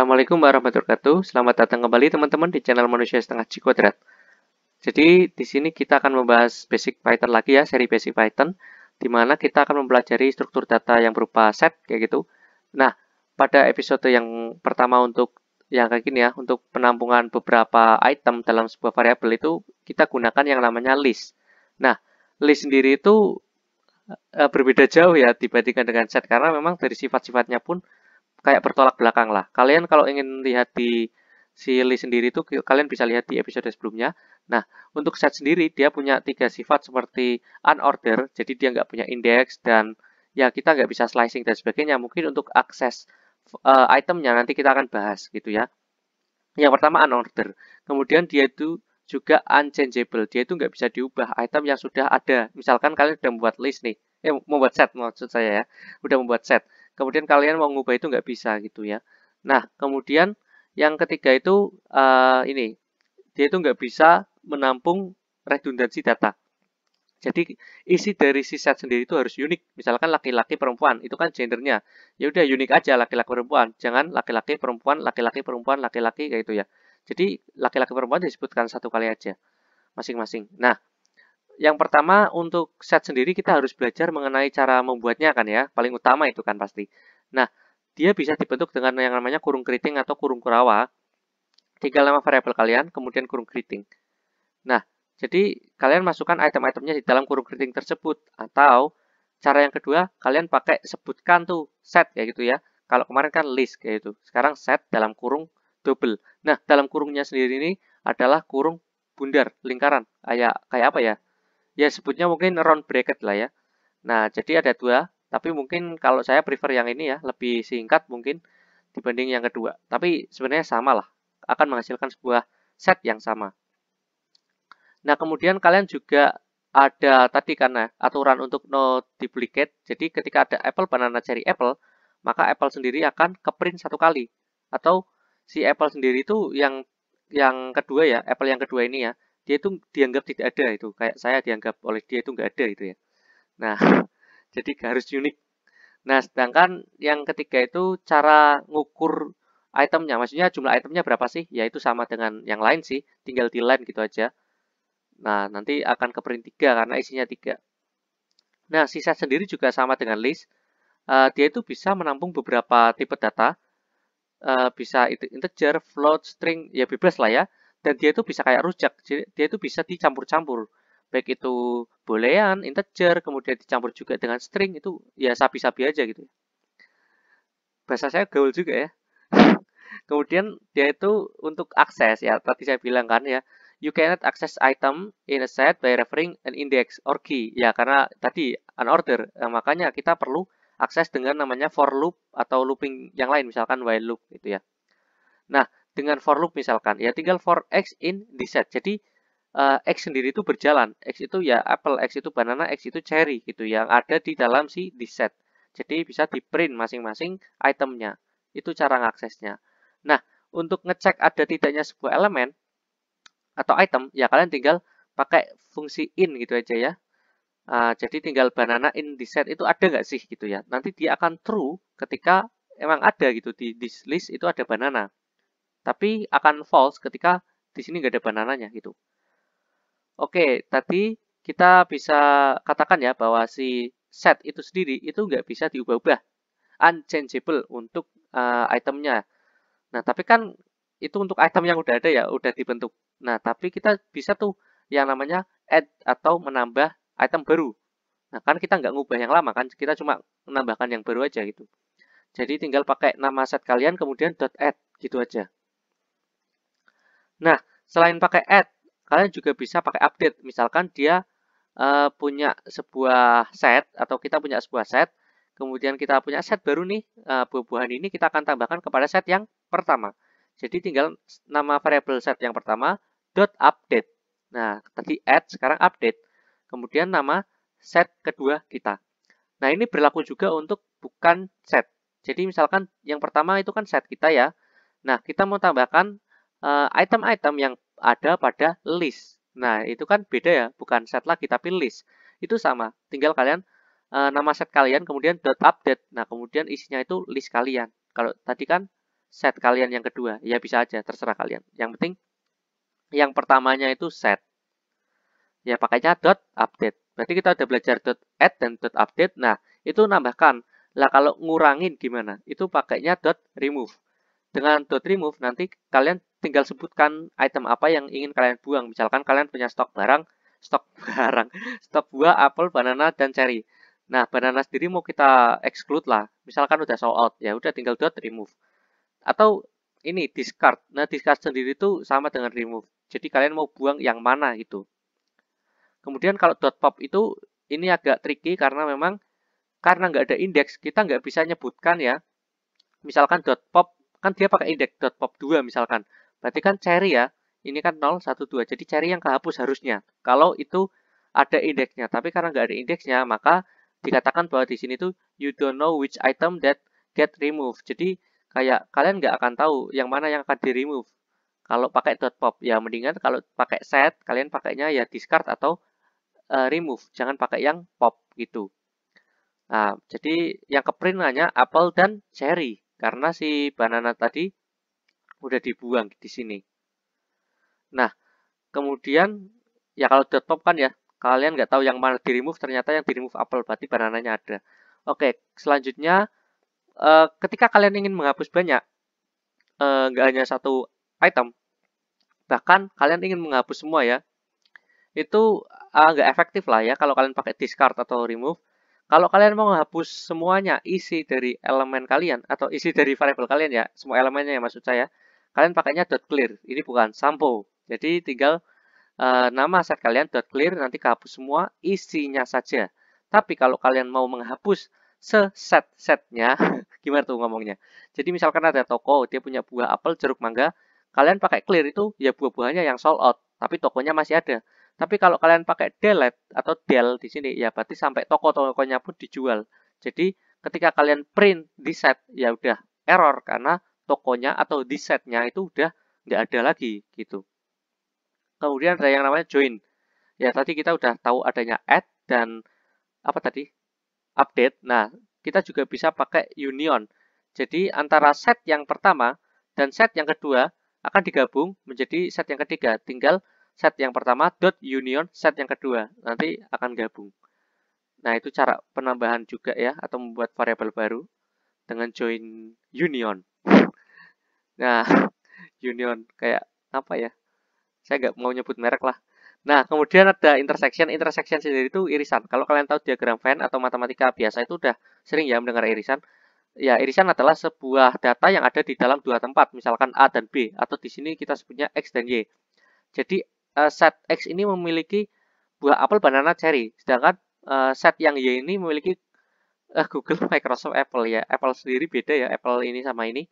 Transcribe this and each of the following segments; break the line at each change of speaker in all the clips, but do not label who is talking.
Assalamualaikum warahmatullahi wabarakatuh. Selamat datang kembali teman-teman di channel Manusia Setengah G Kuadrat. Jadi di sini kita akan membahas basic Python lagi ya, seri basic Python, di mana kita akan mempelajari struktur data yang berupa set kayak gitu. Nah, pada episode yang pertama untuk yang kayak gini ya, untuk penampungan beberapa item dalam sebuah variabel itu kita gunakan yang namanya list. Nah, list sendiri itu berbeda jauh ya dibandingkan dengan set karena memang dari sifat-sifatnya pun kayak bertolak belakang lah. Kalian kalau ingin lihat di si list sendiri itu kalian bisa lihat di episode sebelumnya. Nah, untuk set sendiri dia punya 3 sifat seperti unorder, jadi dia nggak punya index dan ya kita nggak bisa slicing dan sebagainya. Mungkin untuk akses itemnya nanti kita akan bahas gitu ya. Yang pertama unorder, kemudian dia itu juga unchangeable, dia itu nggak bisa diubah item yang sudah ada. Misalkan kalian sudah membuat list nih, membuat set maksud saya ya, udah membuat set. Kemudian kalian mau ngubah itu nggak bisa gitu ya. Nah, kemudian yang ketiga itu ini, dia itu nggak bisa menampung redundansi data. Jadi isi dari si set sendiri itu harus unik. Misalkan laki-laki perempuan, itu kan gendernya. Ya udah unik aja laki-laki perempuan. Jangan laki-laki perempuan, laki-laki perempuan, laki-laki kayak gitu ya. Jadi laki-laki perempuan disebutkan satu kali aja masing-masing. Nah, yang pertama untuk set sendiri kita harus belajar mengenai cara membuatnya kan ya. Paling utama itu kan pasti. Nah, dia bisa dibentuk dengan yang namanya kurung keriting atau kurung kurawa. Tinggal nama variabel kalian, kemudian kurung keriting. Nah, jadi kalian masukkan item-itemnya di dalam kurung keriting tersebut. Atau cara yang kedua, kalian pakai sebutkan tuh set kayak gitu ya. Kalau kemarin kan list kayak gitu. Sekarang set dalam kurung double. Nah, dalam kurungnya sendiri ini adalah kurung bundar, lingkaran. Kayak apa ya? Ya sebutnya mungkin round bracket lah ya. Nah, jadi ada dua. Tapi mungkin kalau saya prefer yang ini ya, lebih singkat mungkin dibanding yang kedua. Tapi sebenarnya sama lah. Akan menghasilkan sebuah set yang sama. Nah, kemudian kalian juga ada tadi karena aturan untuk no duplicate. Jadi ketika ada apple, banana, cherry, apple, maka apple sendiri akan keprint satu kali. Atau si apple sendiri itu yang kedua ya, apple yang kedua ini ya, dia itu dianggap tidak ada itu. Kayak saya dianggap oleh dia itu nggak ada itu ya. Nah, jadi harus unik. Nah, sedangkan yang ketiga itu cara ngukur itemnya. Maksudnya jumlah itemnya berapa sih? Ya itu sama dengan yang lain sih, tinggal di line gitu aja. Nah, nanti akan ke print 3 karena isinya 3. Nah, si set sendiri juga sama dengan list. Dia itu bisa menampung beberapa tipe data. Bisa itu integer, float, string, ya bebas lah ya. Dan dia itu bisa kayak rujak. Jadi, dia itu bisa dicampur-campur. Baik itu boolean, integer, kemudian dicampur juga dengan string. Itu ya sapi-sapi aja gitu. Bahasa saya gaul juga ya. Kemudian dia itu untuk akses ya, tadi saya bilang kan ya, you cannot access item in a set by referring an index or key. Ya, karena tadi unorder, makanya kita perlu akses dengan namanya for loop atau looping yang lain, misalkan while loop gitu ya. Nah, dengan for loop misalkan, ya tinggal for x in the set. Jadi, x sendiri itu berjalan. X itu ya apple, x itu banana, x itu cherry gitu, yang ada di dalam si the set. Jadi bisa di print masing-masing itemnya. Itu cara ngaksesnya. Nah, untuk ngecek ada tidaknya sebuah elemen atau item, ya kalian tinggal pakai fungsi in gitu aja ya. Jadi tinggal banana in the set itu ada nggak sih gitu ya. Nanti dia akan true ketika emang ada gitu di this list itu ada banana. Tapi akan false ketika di sini nggak ada banananya gitu. Oke, tadi kita bisa katakan ya bahwa si set itu sendiri itu nggak bisa diubah-ubah, unchangeable untuk itemnya. Nah, tapi kan itu untuk item yang udah ada ya, udah dibentuk. Nah, tapi kita bisa tuh yang namanya add atau menambah item baru. Nah, kan kita nggak ngubah yang lama kan, kita cuma menambahkan yang baru aja gitu. Jadi tinggal pakai nama set kalian kemudian .add gitu aja. Nah, selain pakai add, kalian juga bisa pakai update. Misalkan dia punya sebuah set atau kita punya sebuah set, kemudian kita punya set baru nih, buah-buahan ini kita akan tambahkan kepada set yang pertama. Jadi tinggal nama variabel set yang pertama .update. Nah, tadi add, sekarang update. Kemudian nama set kedua kita. Nah, ini berlaku juga untuk bukan set. Jadi misalkan yang pertama itu kan set kita ya. Nah, kita mau tambahkan item-item yang ada pada list. Nah, itu kan beda ya, bukan set lagi tapi list. Itu sama, tinggal kalian nama set kalian kemudian .update. Nah, kemudian isinya itu list kalian. Kalau tadi kan set kalian yang kedua. Ya bisa aja, terserah kalian. Yang penting yang pertamanya itu set. Ya pakainya dot update. Berarti kita udah belajar dot add dan dot update. Nah, itu nambahkan. Lah kalau ngurangin gimana? Itu pakainya dot remove. Dengan dot remove nanti kalian tinggal sebutkan item apa yang ingin kalian buang. Misalkan kalian punya stok barang, stok buah, apel, banana, dan cherry. Nah, banana sendiri mau kita exclude lah. Misalkan udah sold out, ya udah tinggal dot remove. Atau ini discard. Nah, discard sendiri itu sama dengan remove. Jadi kalian mau buang yang mana gitu. Kemudian kalau dot pop itu ini agak tricky karena memang karena nggak ada indeks, kita nggak bisa nyebutkan ya. Misalkan dot pop, kan dia pakai indeks dot pop 2 misalkan. Berarti kan cherry ya, ini kan 0, 1, 2. Jadi cherry yang kehapus harusnya. Kalau itu ada indeksnya, tapi karena nggak ada indeksnya, maka dikatakan bahwa di sini tuh you don't know which item that get removed. Jadi kayak kalian nggak akan tahu yang mana yang akan di remove. Kalau pakai dot pop, ya mendingan kalau pakai set, kalian pakainya ya discard atau remove, jangan pakai yang pop gitu. Nah, jadi yang keprint hanya apple dan cherry karena si banana tadi udah dibuang di sini. Nah, kemudian ya kalau dot pop kan ya, kalian nggak tahu yang mana di remove, ternyata yang di remove apple, berarti banananya ada. Oke, selanjutnya ketika kalian ingin menghapus banyak, nggak hanya satu item, bahkan kalian ingin menghapus semua ya, itu nggak efektif lah ya kalau kalian pakai discard atau remove. Kalau kalian mau menghapus semuanya isi dari elemen kalian atau isi dari variabel kalian ya, semua elemennya ya maksud saya, kalian pakainya dot clear. Ini bukan sampo. Jadi tinggal nama set kalian dot clear nanti kehapus semua isinya saja. Tapi kalau kalian mau menghapus seset-setnya, gimana tuh ngomongnya? Jadi misalkan ada toko, dia punya buah apel, jeruk, mangga, kalian pakai clear itu ya buah-buahnya yang sold out, tapi tokonya masih ada. Tapi kalau kalian pakai delete atau del di sini, ya berarti sampai toko-tokonya pun dijual. Jadi ketika kalian print di set, ya udah error karena tokonya atau di setnya itu udah nggak ada lagi gitu. Kemudian ada yang namanya join. Ya tadi kita udah tahu adanya add dan apa tadi? Update. Nah, kita juga bisa pakai union. Jadi antara set yang pertama dan set yang kedua akan digabung menjadi set yang ketiga. Tinggal set yang pertama dot union set yang kedua. Nanti akan gabung. Nah, itu cara penambahan juga ya atau membuat variabel baru dengan join union. Nah, union kayak apa ya? Saya nggak mau nyebut merek lah. Nah, kemudian ada intersection. Intersection sendiri itu irisan. Kalau kalian tahu diagram Venn atau matematika biasa itu udah sering ya mendengar irisan. Ya, irisan adalah sebuah data yang ada di dalam dua tempat, misalkan A dan B, atau di sini kita sebutnya X dan Y. Jadi, set X ini memiliki buah apel, banana, cherry. Sedangkan set yang Y ini memiliki Google, Microsoft, Apple ya. Apple sendiri beda ya, Apple ini sama ini.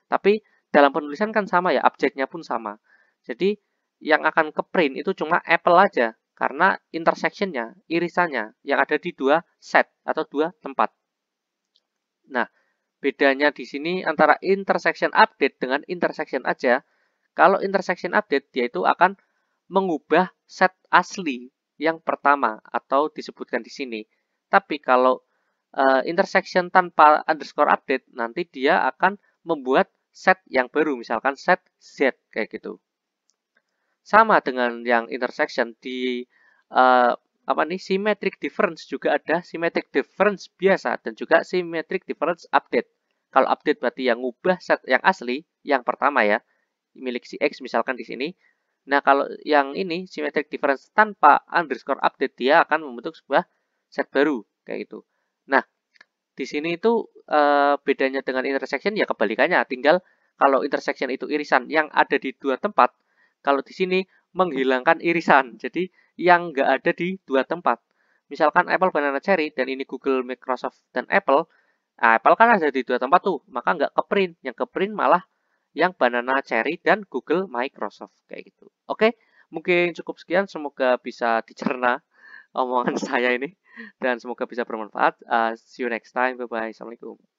Tapi dalam penulisan kan sama ya, objeknya pun sama. Jadi, yang akan ke print itu cuma Apple aja. Karena intersectionnya, irisannya, yang ada di dua set atau dua tempat. Nah, bedanya di sini antara intersection update dengan intersection aja. Kalau intersection update, dia itu akan mengubah set asli yang pertama atau disebutkan di sini. Tapi kalau intersection tanpa underscore update, nanti dia akan membuat set yang baru, misalkan set Z kayak gitu. Sama dengan yang intersection di apa nih symmetric difference juga ada symmetric difference biasa dan juga symmetric difference update. Kalau update berarti yang ngubah set yang asli yang pertama ya, milik si X misalkan di sini. Nah, kalau yang ini symmetric difference tanpa underscore update dia akan membentuk sebuah set baru kayak gitu. Nah, di sini itu bedanya dengan intersection ya kebalikannya. Tinggal kalau intersection itu irisan yang ada di dua tempat, kalau di sini menghilangkan irisan. Jadi yang nggak ada di dua tempat. Misalkan Apple, Banana, Cherry, dan ini Google, Microsoft, dan Apple. Nah, Apple kan ada di dua tempat tuh, maka nggak ke print. Yang ke print malah yang Banana, Cherry, dan Google, Microsoft. Kayak gitu. Oke, mungkin cukup sekian. Semoga bisa dicerna omongan saya ini. Dan semoga bisa bermanfaat. See you next time. Bye-bye. Assalamualaikum.